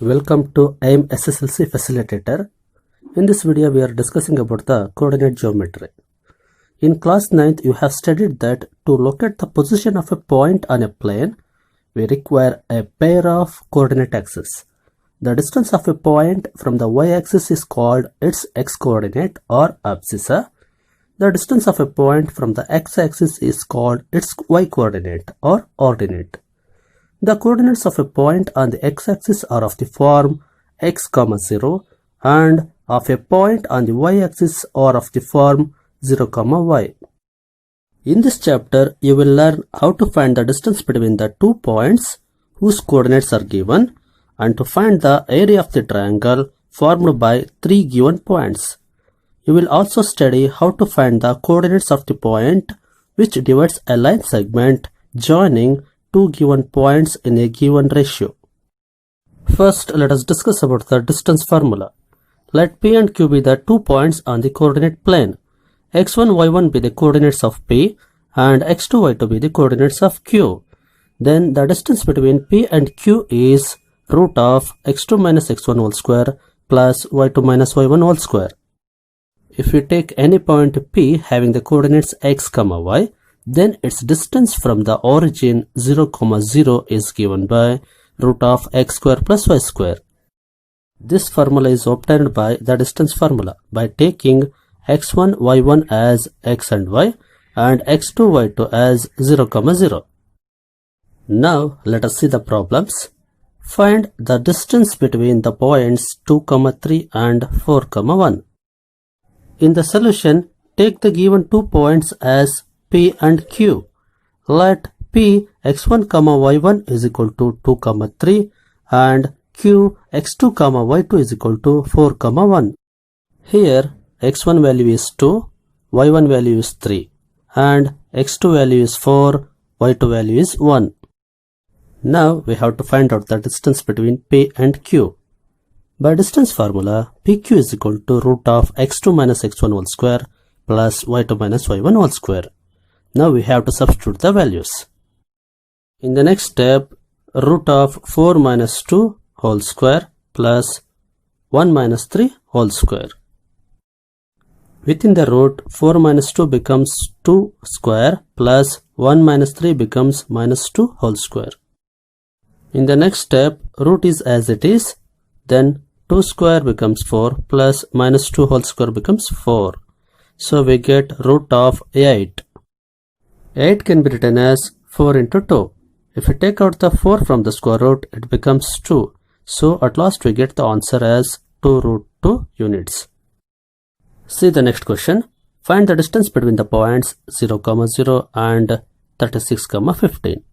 Welcome to AIM SSLC Facilitator. In this video we are discussing about the coordinate geometry. In class 9th you have studied that to locate the position of a point on a plane we require a pair of coordinate axes. The distance of a point from the y-axis is called its x-coordinate or abscissa. The distance of a point from the x-axis is called its y-coordinate or ordinate. The coordinates of a point on the x-axis are of the form x, 0 and of a point on the y-axis are of the form 0, y. In this chapter, you will learn how to find the distance between the 2 points whose coordinates are given and to find the area of the triangle formed by 3 given points. You will also study how to find the coordinates of the point which divides a line segment joining 2 given points in a given ratio. First, let us discuss about the distance formula. Let P and Q be the 2 points on the coordinate plane. x1, y1 be the coordinates of P and x2, y2 be the coordinates of Q. Then the distance between P and Q is root of x2 minus x1 whole square plus y2 minus y1 whole square. If we take any point P having the coordinates x, y, then its distance from the origin 0, 0 is given by root of x square plus y square. This formula is obtained by the distance formula by taking x1, y1 as x and y and x2, y2 as 0, 0. Now let us see the problems. Find the distance between the points 2, 3 and 4, 1. In the solution, take the given 2 points as P and Q. Let P x1, y1 is equal to 2, 3 and Q x2, y2 is equal to 4, 1. Here x1 value is 2, y1 value is 3 and x2 value is 4, y2 value is 1. Now we have to find out the distance between P and Q. By distance formula, PQ is equal to root of x2 minus x1 whole square plus y2 minus y1 whole square. Now we have to substitute the values. In the next step, root of 4 minus 2 whole square plus 1 minus 3 whole square. Within the root, 4 minus 2 becomes 2 square plus 1 minus 3 becomes minus 2 whole square. In the next step, root is as it is, then 2 square becomes 4 plus minus 2 whole square becomes 4. So we get root of 8. 8 can be written as 4 into 2. If we take out the 4 from the square root, it becomes 2. So at last we get the answer as 2 root 2 units. See the next question. Find the distance between the points 0, 0 and 36, 15.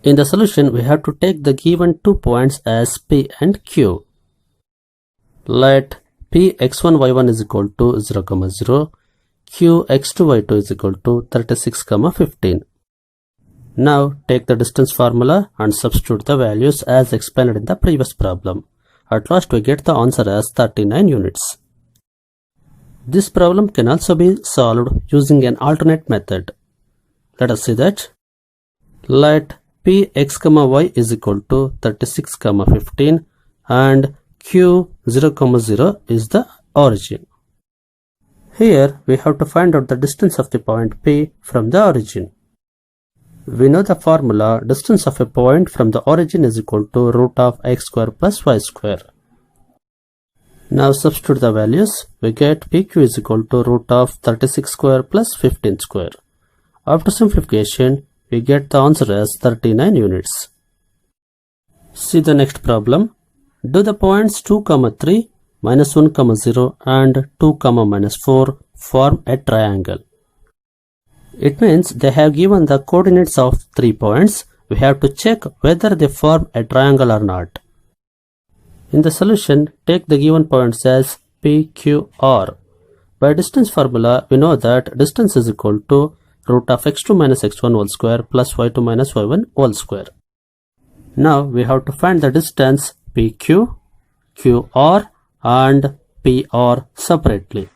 In the solution, we have to take the given 2 points as P and Q. Let P x1, y1 is equal to 0, 0. Q x2, y2 is equal to 36, 15. Now take the distance formula and substitute the values as explained in the previous problem. At last we get the answer as 39 units. This problem can also be solved using an alternate method. Let us see that. Let P x, y is equal to 36, 15 and Q 0, 0 is the origin. Here we have to find out the distance of the point P from the origin. We know the formula distance of a point from the origin is equal to root of x square plus y square. Now substitute the values. We get PQ is equal to root of 36 square plus 15 square. After simplification, we get the answer as 39 units. See the next problem. Do the points 2, 3, minus 1, 0 and 2, minus 4 form a triangle. It means they have given the coordinates of 3 points. We have to check whether they form a triangle or not. In the solution, take the given points as P, Q, R. By distance formula, we know that distance is equal to root of x2 minus x1 whole square plus y2 minus y1 whole square. Now we have to find the distance PQ, QR and PR separately.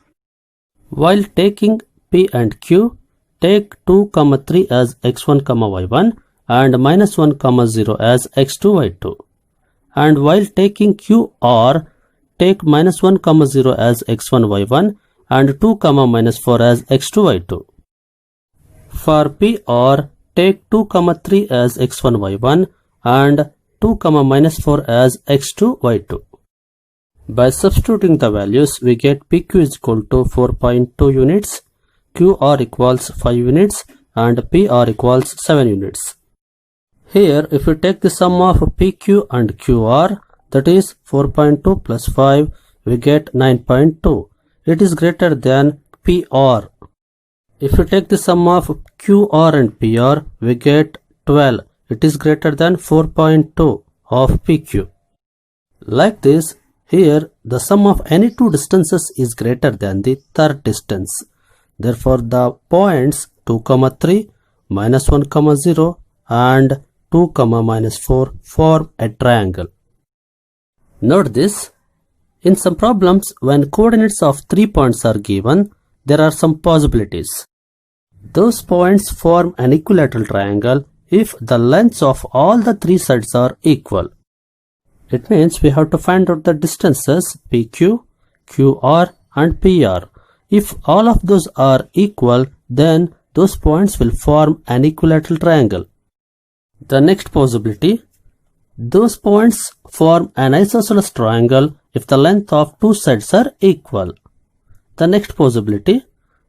While taking P and Q, take 2, 3 as x1, y1 and minus 1, 0 as x2, y2. and while taking QR, take -1, 0 as x1, y1 and 2, -4 as x2, y2. For PR, take 2, 3 as x1, y1 and 2, -4 as x2, y2. By substituting the values, we get PQ is equal to 4.2 units, QR equals 5 units and PR equals 7 units. Here, if we take the sum of PQ and QR, that is 4.2 plus 5, we get 9.2. It is greater than PR. If we take the sum of QR and PR, we get 12. It is greater than 4.2 of PQ. Like this, here the sum of any two distances is greater than the third distance. Therefore, the points 2, 3, -1, 0 and 2, -4 form a triangle. Note this. In some problems, when coordinates of 3 points are given, there are some possibilities. Those points form an equilateral triangle if the lengths of all the 3 sides are equal. It means we have to find out the distances PQ, QR and PR. If all of those are equal, then those points will form an equilateral triangle. The next possibility, those points form an isosceles triangle if the length of 2 sides are equal. The next possibility,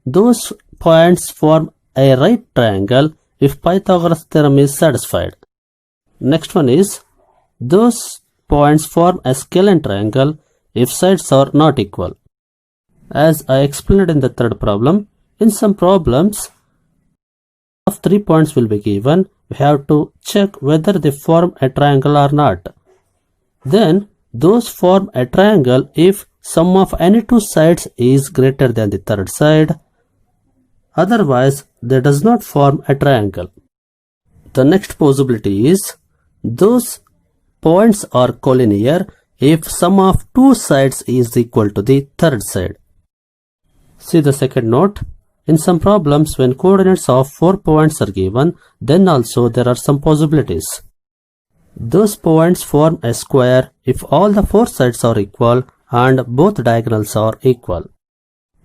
those points form a right triangle if Pythagoras theorem is satisfied. Next one is, those points form a scalene triangle if sides are not equal. As I explained in the third problem, in some problems of 3 points will be given, we have to check whether they form a triangle or not. Then those form a triangle if sum of any two sides is greater than the third side. Otherwise, they does not form a triangle. The next possibility is, those points are collinear if sum of two sides is equal to the third side. See the second note. In some problems, when coordinates of 4 points are given, then also there are some possibilities. Those points form a square if all the 4 sides are equal and both diagonals are equal.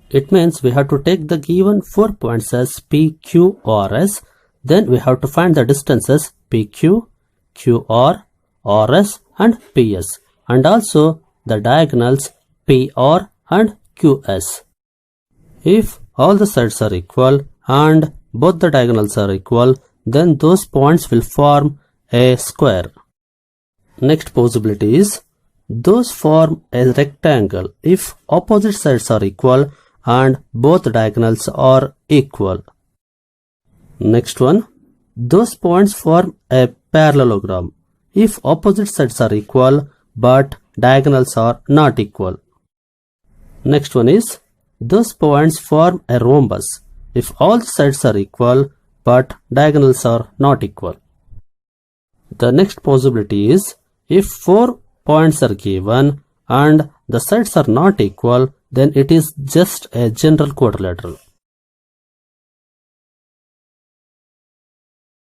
It means we have to take the given 4 points as P, Q, or S. Then we have to find the distances PQ, QR, RS and PS, and also the diagonals PR and QS. If all the sides are equal and both the diagonals are equal, then those points will form a square. Next possibility is, those form a rectangle if opposite sides are equal and both diagonals are equal. Next one, those points form a parallelogram if opposite sides are equal but diagonals are not equal. Next one is, those points form a rhombus if all the sides are equal but diagonals are not equal. The next possibility is, if 4 points are given and the sides are not equal, then it is just a general quadrilateral.